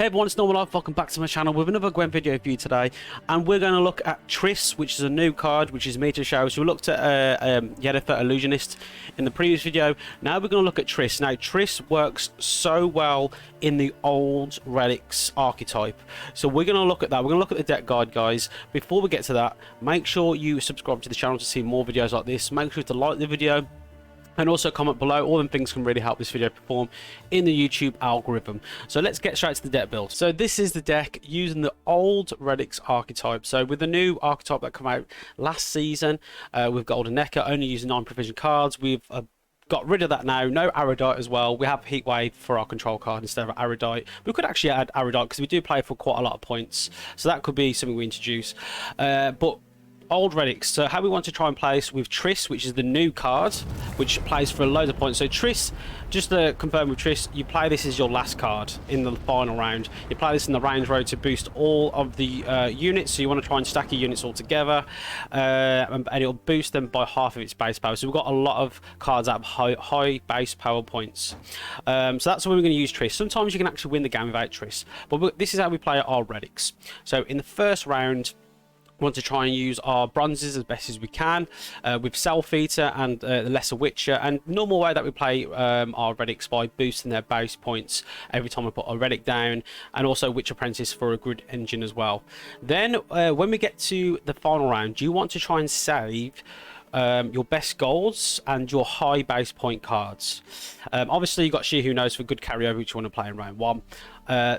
Hey everyone, it's Normal Life. Welcome back to my channel with another Gwent video for you today, and we're going to look at Triss, which is a new card, which is Meteor Shower. So we looked at Yennefer Illusionist in the previous video. Now we're going to look at Triss. Now Triss works so well in the old Relics archetype, so we're going to look at that. We're going to look at the deck guide, guys. Before we get to that, make sure you subscribe to the channel to see more videos like this. Make sure to like the video and also comment below. All them things can really help this video perform in the YouTube algorithm. So let's get straight to the deck build. So this is the deck using the old Relics archetype. So with the new archetype that came out last season, we've got Golden Necker only using 9 provision cards. We've got rid of that now. No Erudite as well. We have Heatwave for our control card instead of Erudite. We could actually add Erudite because we do play for quite a lot of points. So that could be something we introduce. But old Relics. So how we want to try and play this with Triss, which is the new card, which plays for a load of points. So Triss, just to confirm with Triss, you play this as your last card in the final round. You play this in the range road to boost all of the units. So you want to try and stack your units all together, and it'll boost them by half of its base power. So we've got a lot of cards that have high base power points. So that's where we're going to use Triss. Sometimes you can actually win the game without Triss, but this is how we play our Relics. So in the first round, want to try and use our bronzes as best as we can with Self Eater and the Lesser Witcher, and normal way that we play our relics by boosting their base points every time we put a relic down, and also Witch Apprentice for a grid engine as well. Then when we get to the final round, you want to try and save your best golds and your high base point cards. Obviously you've got She Who Knows for good carryover, which you want to play in round 1.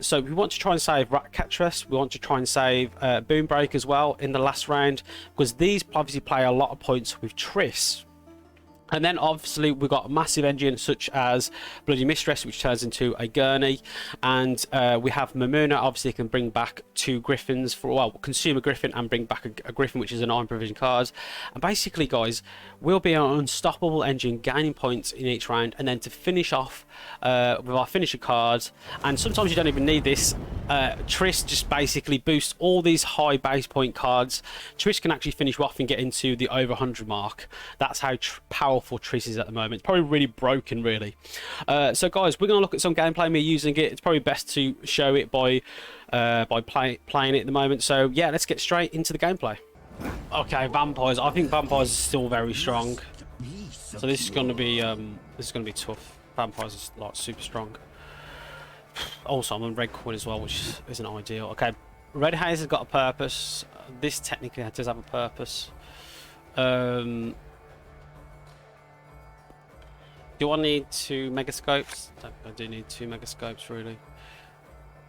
So we want to try and save Ratcattress. We want to try and save Boombrake as well in the last round, because these obviously play a lot of points with Triss. And then obviously we've got massive engines such as Bloody Mistress, which turns into a gurney, and we have Mamuna. Obviously can bring back 2 griffins for, well, consume a griffin and bring back a griffin, which is an 9 provision card. And basically, guys, we'll be an unstoppable engine, gaining points in each round, and then to finish off with our finisher cards. And sometimes you don't even need this. Triss just basically boosts all these high base point cards. Triss can actually finish off and get into the over 100 mark. That's how powerful Triss is at the moment. It's probably really broken, really. So guys, we're going to look at some gameplay, me using it. It's probably best to show it by playing it at the moment. So yeah, let's get straight into the gameplay. Okay, vampires. I think vampires are still very strong. So this is going to be tough. Vampires are like super strong. Also, I'm on red coin as well, which isn't ideal. Okay, red haze has got a purpose. This technically does have a purpose. Do I need 2 megascopes? I do need 2 megascopes, really.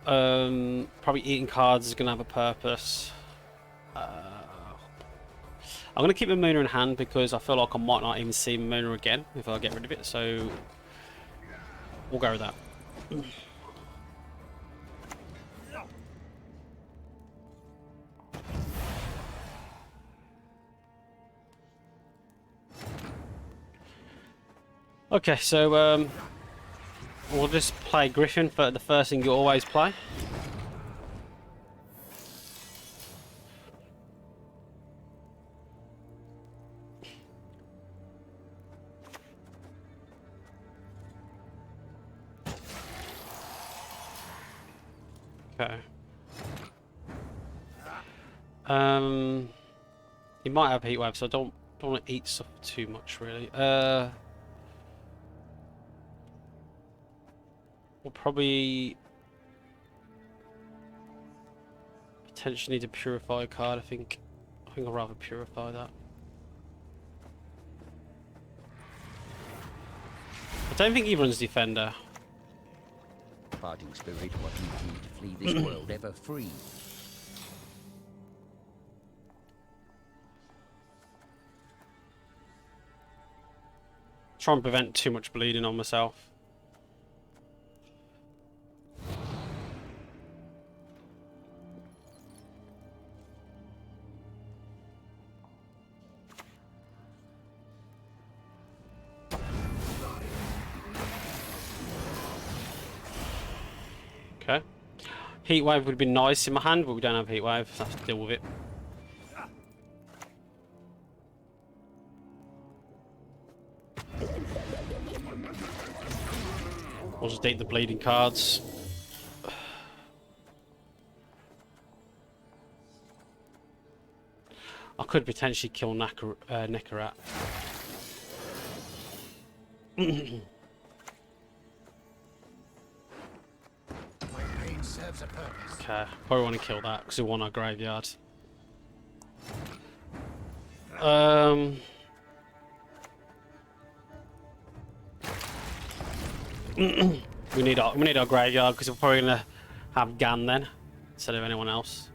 Probably eating cards is going to have a purpose. I'm going to keep Mamuna in hand because I feel like I might not even see Mamuna again if I get rid of it. So we'll go with that. Okay, so we'll just play Griffin for the first thing you always play. Okay. He might have Heatwave, so I don't want to eat stuff too much, really. We'll probably potentially need to purify a card. I think I'd rather purify that. I don't think he runs Defender. Parting spirit, what you need to flee this world ever free. Try and prevent too much bleeding on myself. Okay. Heatwave would be nice in my hand, but we don't have Heatwave, so I have to deal with it. We'll just take the bleeding cards. I could potentially kill Nekarat. My pain serves a purpose. Okay, probably want to kill that because we want our graveyard. We need our graveyard because we're probably gonna have Gan then instead of anyone else.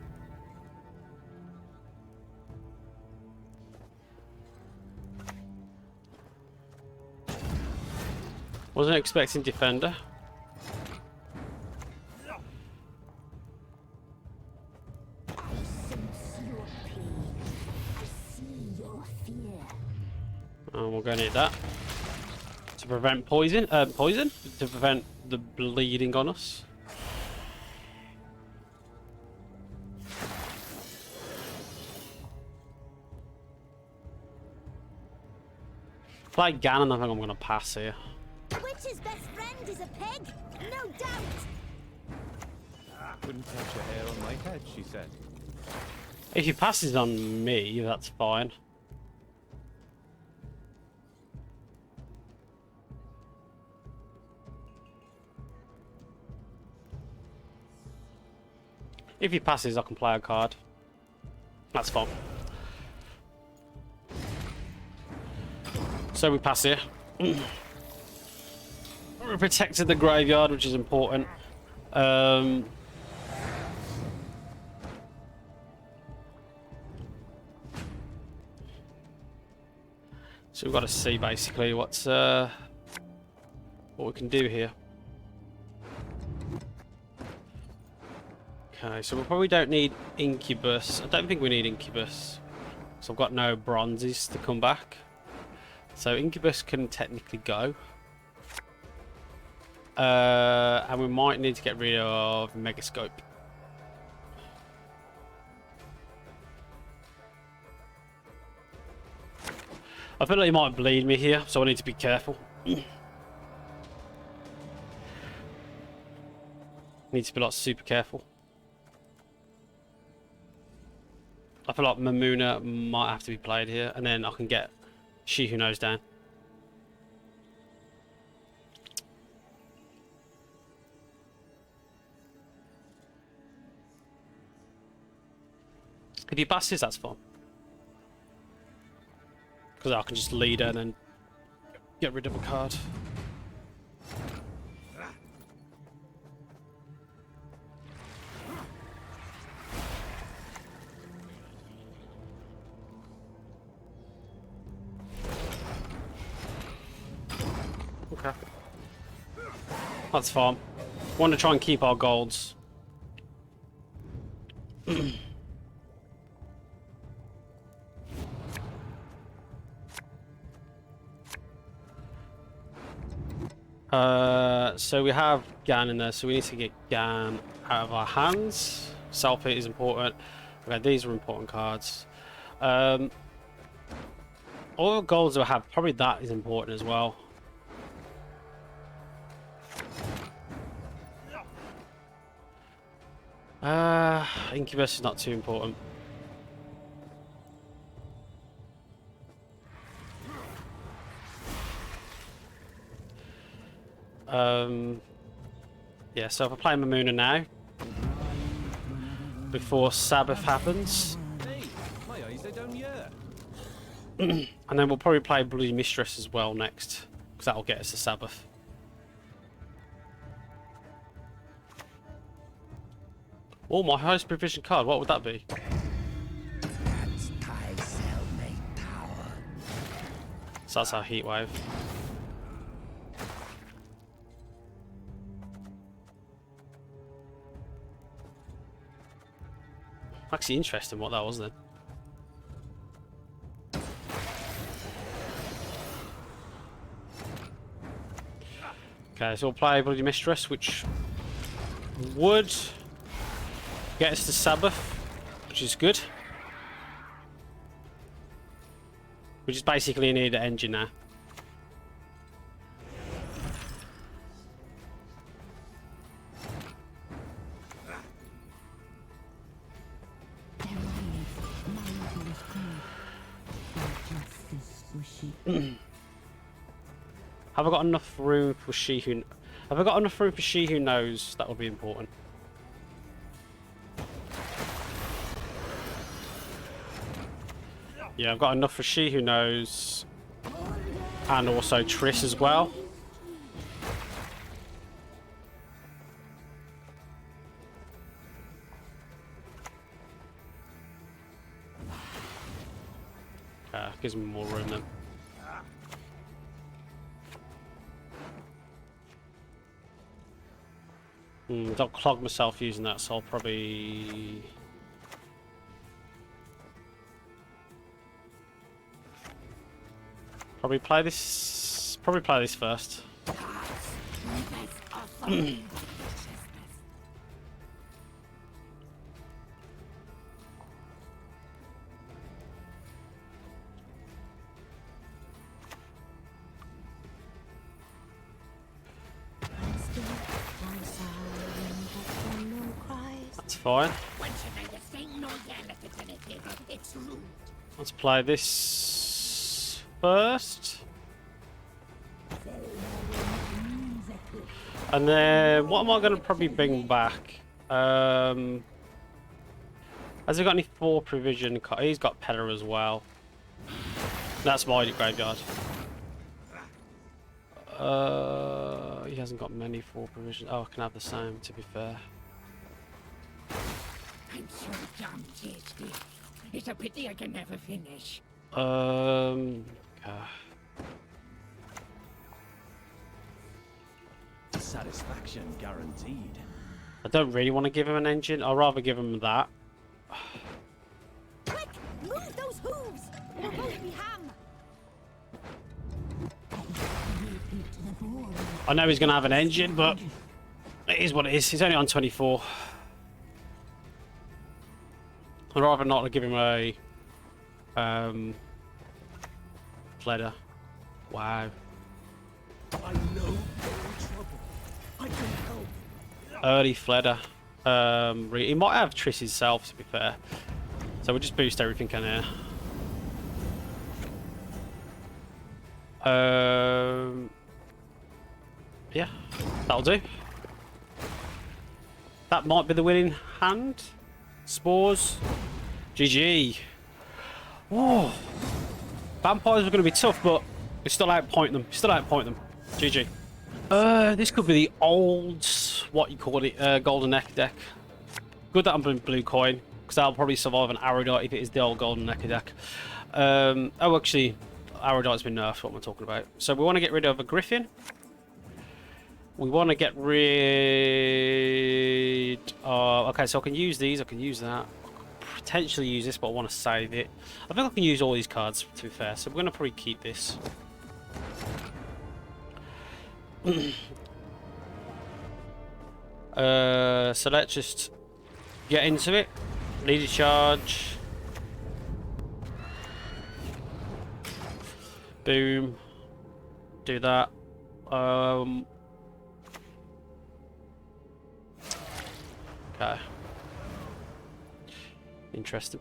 Wasn't expecting defender. And we're going to need that to prevent poison. To prevent the bleeding on us. Like Ganon, I think I'm going to pass here. Witch's best friend is a pig, no doubt. Wouldn't touch a hair on my head, she said. If he passes on me, that's fine. If he passes, I can play a card. That's fine. So we pass here. We protected the graveyard, which is important. So we've got to see basically what we can do here. Okay, so we probably don't need Incubus. I don't think we need Incubus. So I've got no bronzes to come back. So Incubus can technically go. And we might need to get rid of Megascope. I feel like he might bleed me here, so I need to be careful. Need to be like super careful. I feel like Mamuna might have to be played here, and then I can get She Who Knows down. If he passes, that's fine. Because I can just lead her and then get rid of a card. Okay. That's fine. Want to try and keep our golds. So we have Gan in there, so we need to get Gan out of our hands. Self-hit is important. Okay, these are important cards. All the golds we have, probably that is important as well. Incubus is not too important. Yeah, so if I play Mamuna now, before Sabbath happens, Hey, my eyes are down here. and then we'll probably play Bloody Mistress as well next, because that'll get us to Sabbath. Oh, my highest provision card, what would that be? That's Ty's cellmate power. So that's our Heat Wave. Actually interesting what that was then. Okay, so we'll play Bloody Mistress, which would get us to Sabbath, which is good. We just basically need an engine now. Have I got enough room for she who... Have I got enough room for she who knows? That would be important. Yeah, I've got enough for she who knows. And also Triss as well. Gives me more room then. Don't clog myself using that, so I'll probably... Probably play this first. That's fine. Let's play this first. And then what am I going to probably bring back? Has he got any 4 provision? He's got Peller as well. That's my graveyard. He hasn't got many 4 provision. Oh, I can have the same, to be fair. I'm so damn tasty. It's a pity I can never finish. Satisfaction guaranteed. I don't really want to give him an engine. I'd rather give him that. Quick! Move those hooves! We'll both be ham! I know he's going to have an engine, but it is what it is. He's only on 24. I'd rather not give him a Fleder. Wow. I know you're in trouble. I can help. Early Fleder. He might have Triss himself, to be fair. So we'll just boost everything in here. Yeah, that'll do. That might be the winning hand. Spores. GG. Whoa. Vampires are going to be tough, but we still outpoint them. GG. This could be the old, what you call it, golden neck deck. Good that I'm playing blue coin, because that'll probably survive an arrow dart if it is the old golden neck deck. Oh, actually, arrow dart's been nerfed, what am I talking about? So we want to get rid of a griffin. We want to get rid of... Okay, so I can use these, I can use that. Potentially use this, but I want to save it. I think I can use all these cards, to be fair, so we're going to probably keep this. So let's just get into it. Leader charge. Boom. Do that. Okay. Interesting.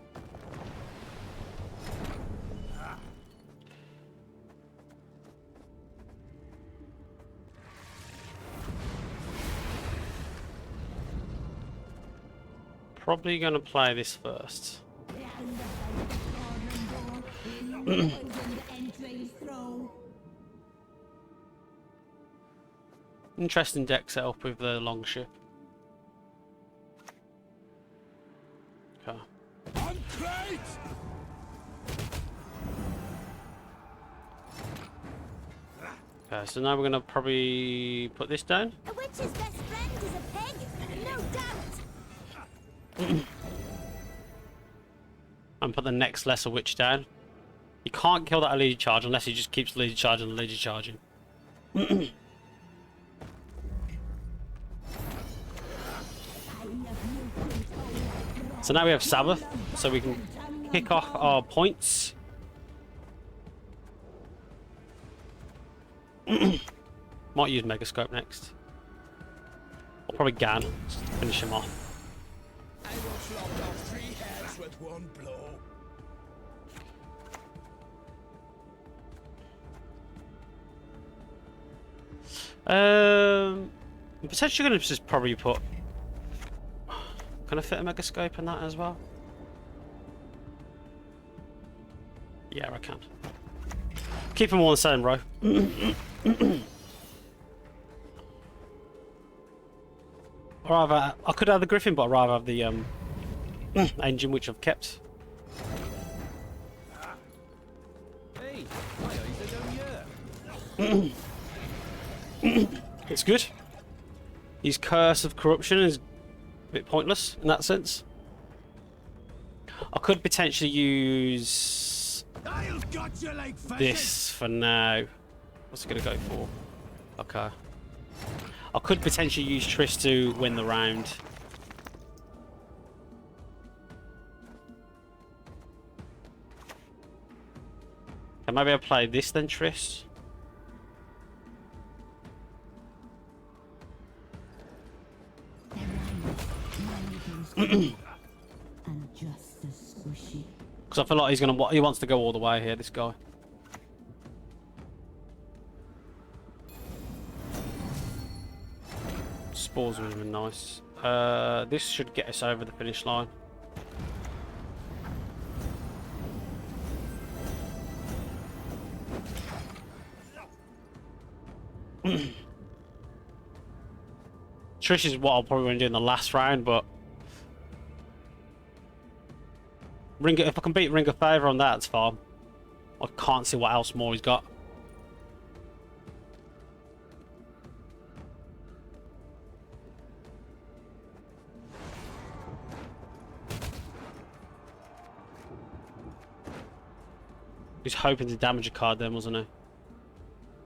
Probably gonna play this first. Interesting deck setup with the long ship. Okay. Okay, so now we're gonna probably put this down. A witch's best friend is a pig, no doubt. And put the next lesser witch down. You can't kill that leader charge unless he just keeps leader charging and leader charging. So now we have Sabbath, so we can kick off our points. Might use Megascope next. Or probably Gan, just to finish him off. I will flop off 3 heads with one blow. I'm potentially going to just probably put... Can I fit a megascope in that as well? Yeah, I can. Keep them all the same row. Or rather, I could have the Griffin, but I'd rather have the engine, which I've kept. Hey, my eyes are down here. It's good. His curse of corruption is a bit pointless in that sense. I could potentially use this for now. What's it going to go for? Okay. I could potentially use Triss to win the round. Okay, maybe I'll play this then, Triss. And just as squishy. Because I feel like he wants to go all the way here, this guy. Spores would have been nice. This should get us over the finish line. Trish is what I'll probably want to do in the last round, but if I can beat Ring of Favour on that, it's fine. I can't see what else more he's got. He's hoping to damage a card then, wasn't he?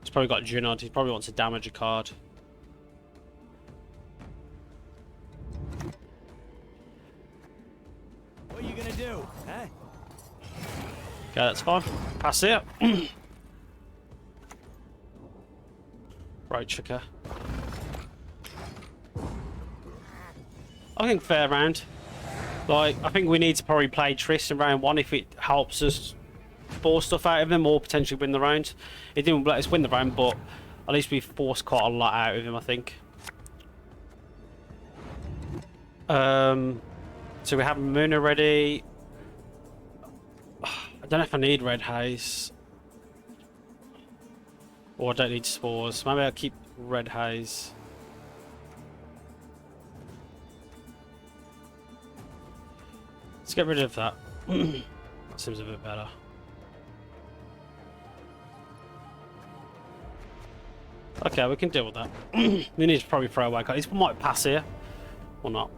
He's probably got Junod. He probably wants to damage a card. What are you gonna do, huh? Okay, that's fine. Pass it. Right, Chicker. I think fair round. Like, I think we need to probably play Triss in round 1 if it helps us force stuff out of him or potentially win the round. It didn't let us win the round, but at least we forced quite a lot out of him, I think. So we have Moon already. I don't know if I need Red Haze. Or I don't need Spores. Maybe I'll keep Red Haze. Let's get rid of that. That seems a bit better. Okay, we can deal with that. We need to probably throw away cards. He might pass here. Or not.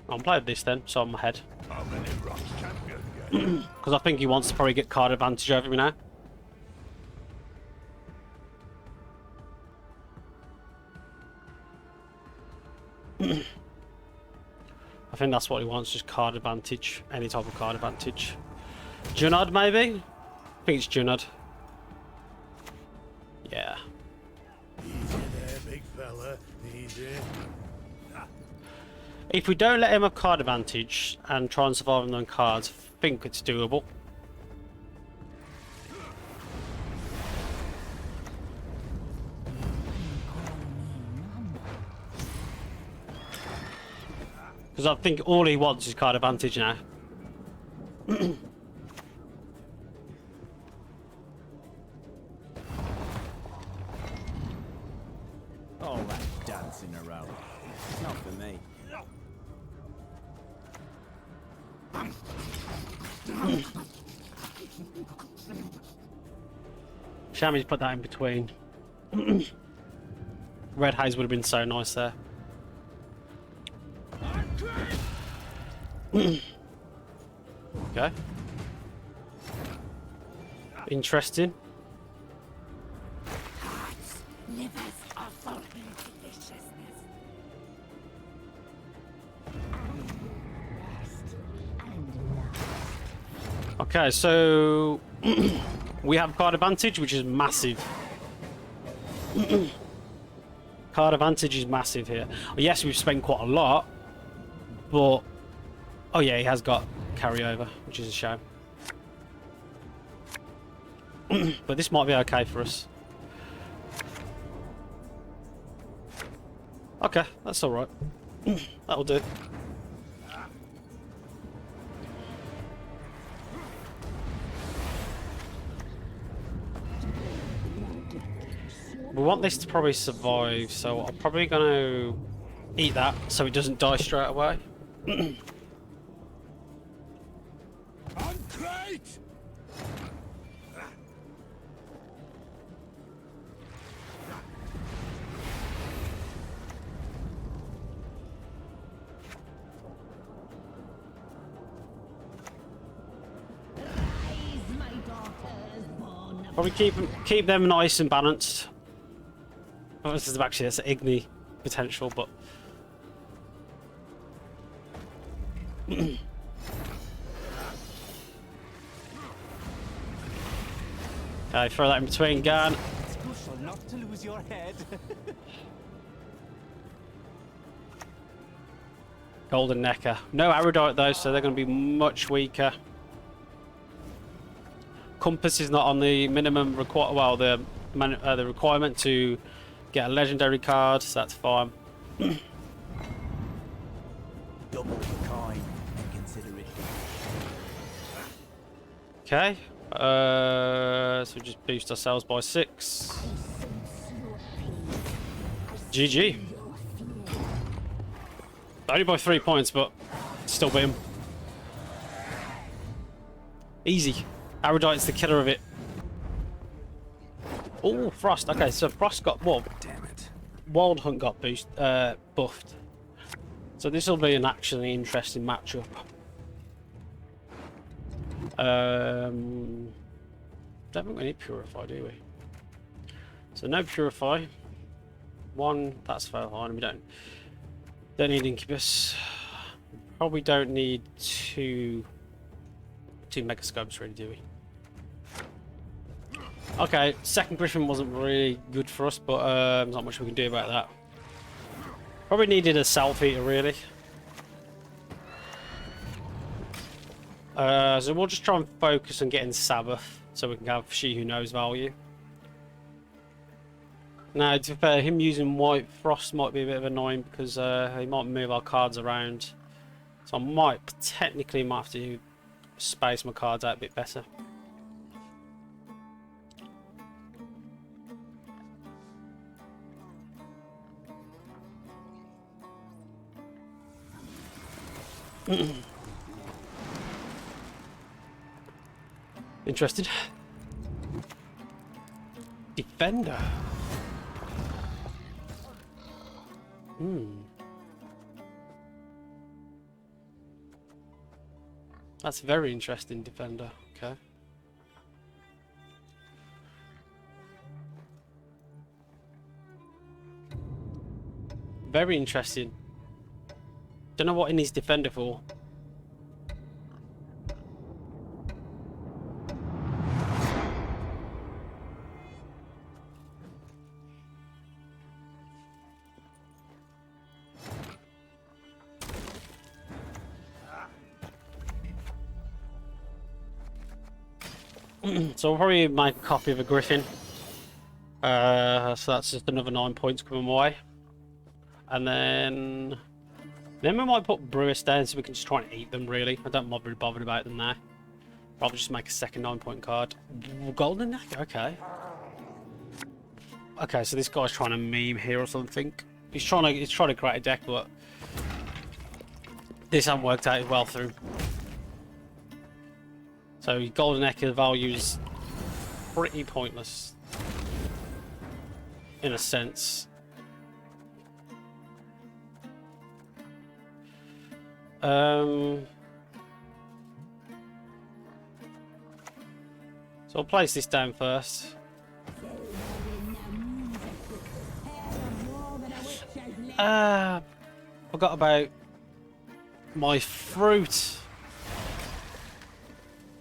I'll play this then, so I'm ahead. Because I think he wants to probably get card advantage over me now. I think that's what he wants, just card advantage. Any type of card advantage. Junod, maybe? I think it's Junod. Yeah. Easy there, big fella. Easy. If we don't let him have card advantage and try and survive on cards, I think it's doable. Because I think all he wants is card advantage now. All that dancing around. It's not for me. Shammy's put that in between. Red Haze would have been so nice there. Okay. Interesting. Hearts, livers are full of deliciousness. Rest and love. Okay, so We have card advantage, which is massive. Card advantage is massive here. Yes, we've spent quite a lot, but oh yeah, he has got carryover, which is a shame. But this might be okay for us. Okay, that's all right. That'll do. We want this to probably survive, so I'm probably going to eat that so it doesn't die straight away. Uncrate! Probably keep them nice and balanced. Oh, this is actually that's Igni potential, but okay, throw that in between, Gan. It's crucial not to lose your head. Golden Necker. No Erudite though, so they're going to be much weaker. Compass is not on the minimum the requirement to get a legendary card, so that's fine. Double the coin and consider it Okay. So we just boost ourselves by 6. GG. Only by 3 points, but still beat him. Easy. Erudite's the killer of it. Oh, Frost. Okay, so Frost got what? Damn it. Wild Hunt got buffed. So this will be an actually interesting matchup. Don't think we need Purify, do we? So no Purify. 1, that's fine. We don't need Incubus. Probably don't need two Megascopes, really, do we? Okay, second Griffin wasn't really good for us, but there's not much we can do about that. Probably needed a Self Eater, really. So we'll just try and focus on getting Sabbath, so we can have She Who Knows value. Now, to be fair, him using White Frost might be a bit of annoying because he might move our cards around. So I might technically have to space my cards out a bit better. Interested? Defender. That's very interesting, Defender. Okay. Very interesting. Don't know what in his Defender for. So we'll probably make a copy of a Griffin. So that's just another 9 points coming my way. And then we might put Brewers down so we can just try and eat them, really. I don't really bothered about them now. Probably just make a second 9-point card. Golden Neck? Okay. Okay, so this guy's trying to meme here or something. He's trying to create a deck, but this hasn't worked out well through. So Golden Echo value is pretty pointless in a sense. So I'll place this down first. Forgot about my fruit.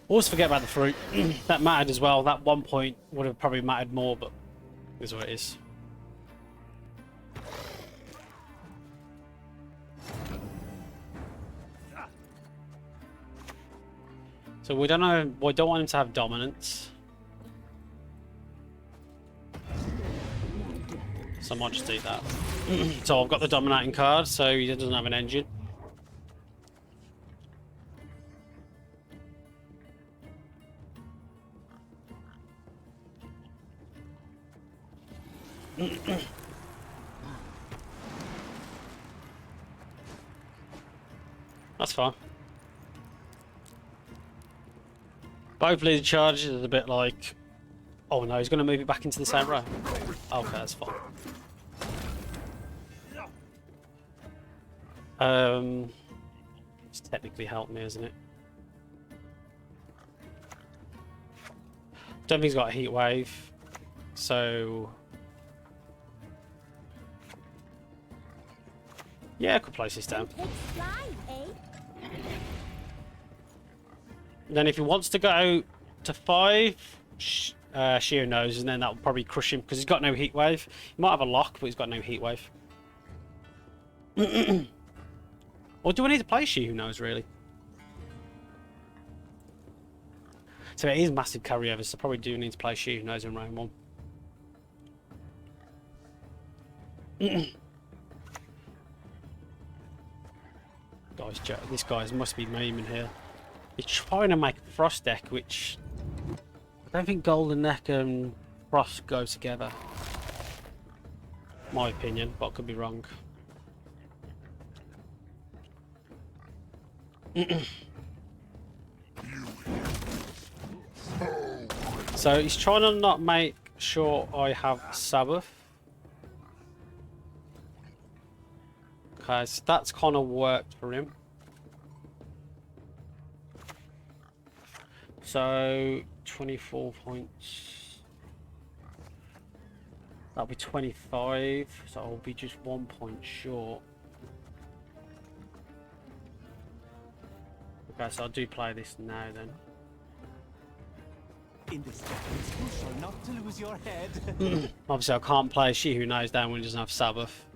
Always forget about the fruit. That mattered as well. That 1 point would have probably mattered more, but it is what it is. So we don't know. We don't want him to have dominance. So I might just do that. So I've got the dominating card, so he doesn't have an engine. That's fine. Both lead charges is a bit like, oh no, he's going to move it back into the same row. Okay, that's fine. It's technically helped me, isn't it? Don't think he's got a heat wave, so yeah, I could place this down. Pigs fly, eh? Then if he wants to go to 5, Shio knows, and then that will probably crush him because he's got no heat wave. He might have a lock, but he's got no heat wave. Or do I need to play She Who Knows, really? So it is massive carryover, so probably do need to play She Who Knows in round 1. Guys, this guy must be memeing here. He's trying to make a Frost deck, which I don't think Golden Neck and Frost go together. My opinion, but I could be wrong. So he's trying to not make sure I have Sabbath. Okay, so that's kind of worked for him. So 24 points. That'll be 25, so I'll be just 1 point short. Okay, so I'll do play this now then. In this defense, you shall not lose your head. Obviously I can't play She Who Knows down when he doesn't have Sabbath.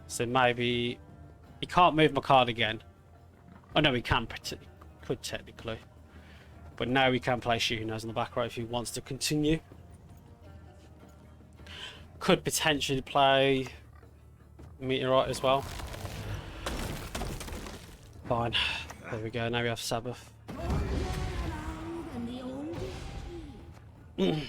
So maybe he can't move my card again. Oh no, he can, could technically. But now he can play She Who Knows on the back row if he wants to continue. Could potentially play Meteorite as well. Fine. There we go, now we have Sabbath. And the oldest key.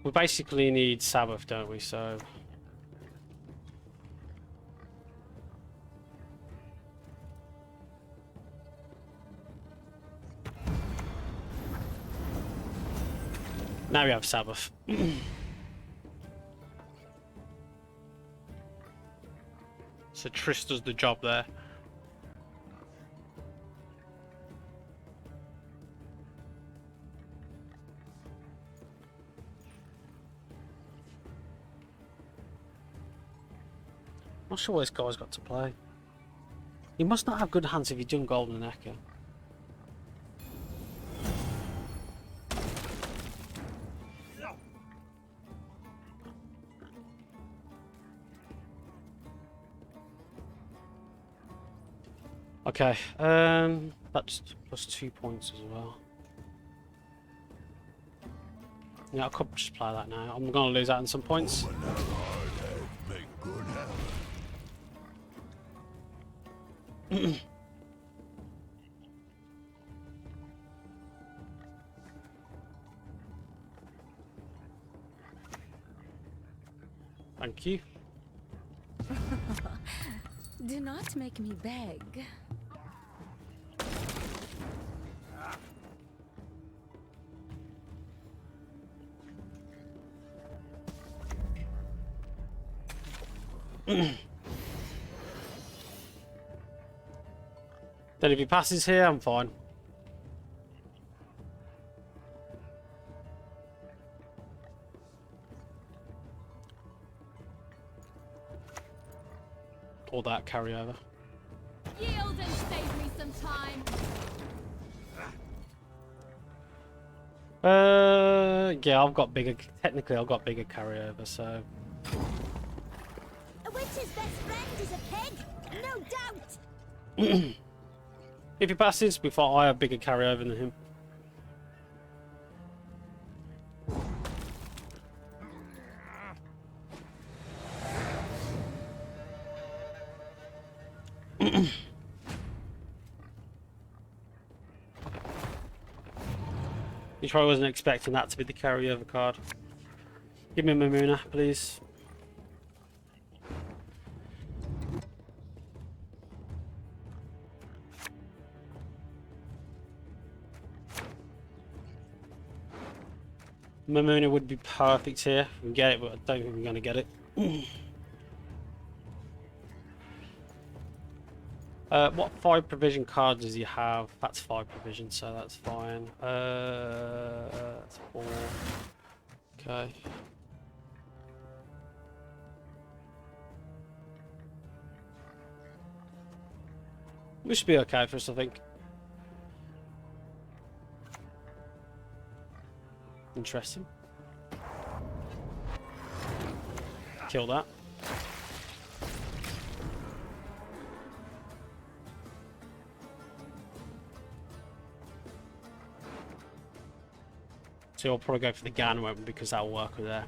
We basically need Sabbath, don't we? So now we have Sabbath. So Triss does the job there. Not sure what this guy's got to play. He must not have good hands if he's done Golden Echo. Okay, that's plus 2 points as well. Yeah, I could just play that now. I'm gonna lose out on some points. Make good happen. Thank you. Do not make me beg. Then if he passes here, I'm fine. Or that carryover. Yield and save me some time. Yeah, I've got bigger. Technically, I've got bigger carryover, so. A witch's best friend is a pig, no doubt. If he passes, we thought I have bigger carryover than him. You probably wasn't expecting that to be the carryover card. Give me Mamuna, please. Mamuna would be perfect here. We can get it, but I don't think we're going to get it. What 5 provision cards does he have? That's 5 provision, so that's fine. That's 4. Okay. We should be okay for us, I think. Interesting. Kill that. So I'll probably go for the Gan weapon because that'll work with there.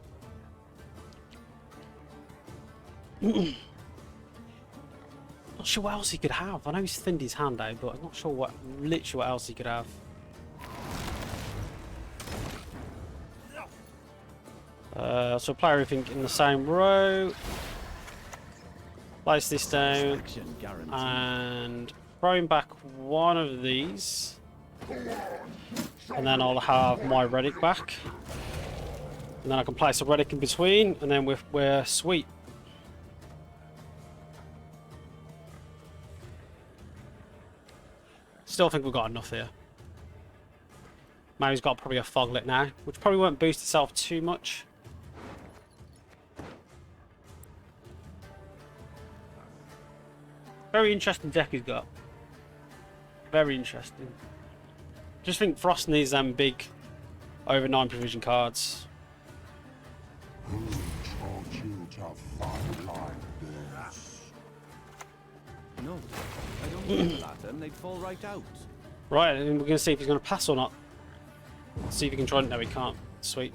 Not sure what else he could have. I know he's thinned his hand out, but I'm not sure literally what else he could have. So apply everything in the same row. Place this down and throw back one of these. And then I'll have my relic back. And then I can place a relic in between, and then we're sweet. Still think we've got enough here. Mary's got probably a foglet now, which probably won't boost itself too much. Very interesting deck he's got. Very interesting. Just think Frost needs them big over 9 provision cards. Who told you to fight like this? No, I don't need to at them. They'd fall right out. Right, and we're going to see if he's going to pass or not. See if he can try. No, he can't. Sweet.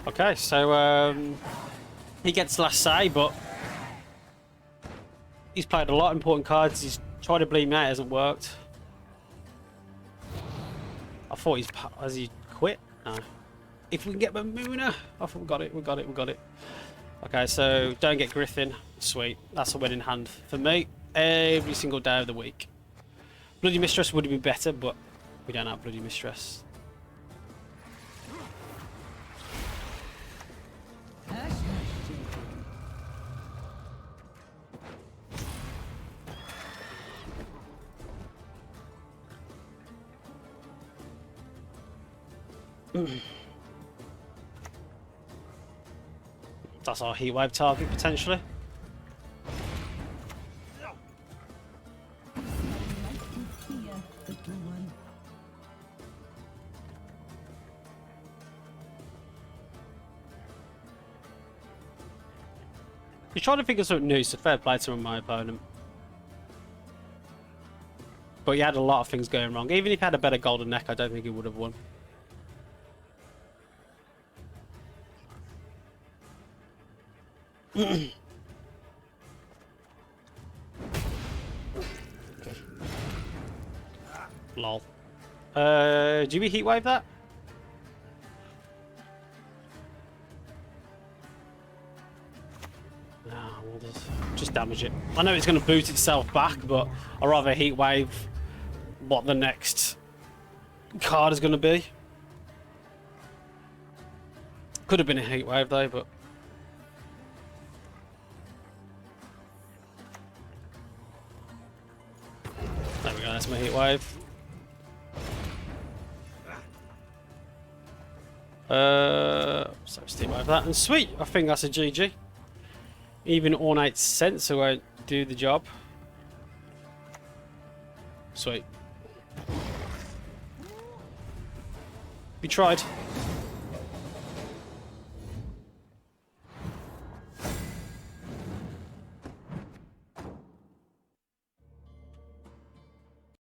Okay, so he gets last say, but he's played a lot of important cards. He's tried to bleed me out, it hasn't worked. I thought has he quit? No. If we can get Mamuna, I thought we got it. Okay, so don't get Griffin. Sweet, that's a winning hand for me every single day of the week. Bloody Mistress would have been better, but we don't have Bloody Mistress. That's our heatwave target potentially. He's trying to figure something new, so fair play to my opponent. But he had a lot of things going wrong. Even if he had a better golden neck, I don't think he would have won. Lol. Do we heatwave that? No, we'll just damage it. I know it's going to boot itself back, but I'd rather heatwave what the next card is going to be. Could have been a heatwave though, but There we go, that's my heat wave. So steam over that, and sweet, I think that's a GG. Even ornate sensor won't do the job. Sweet. We tried.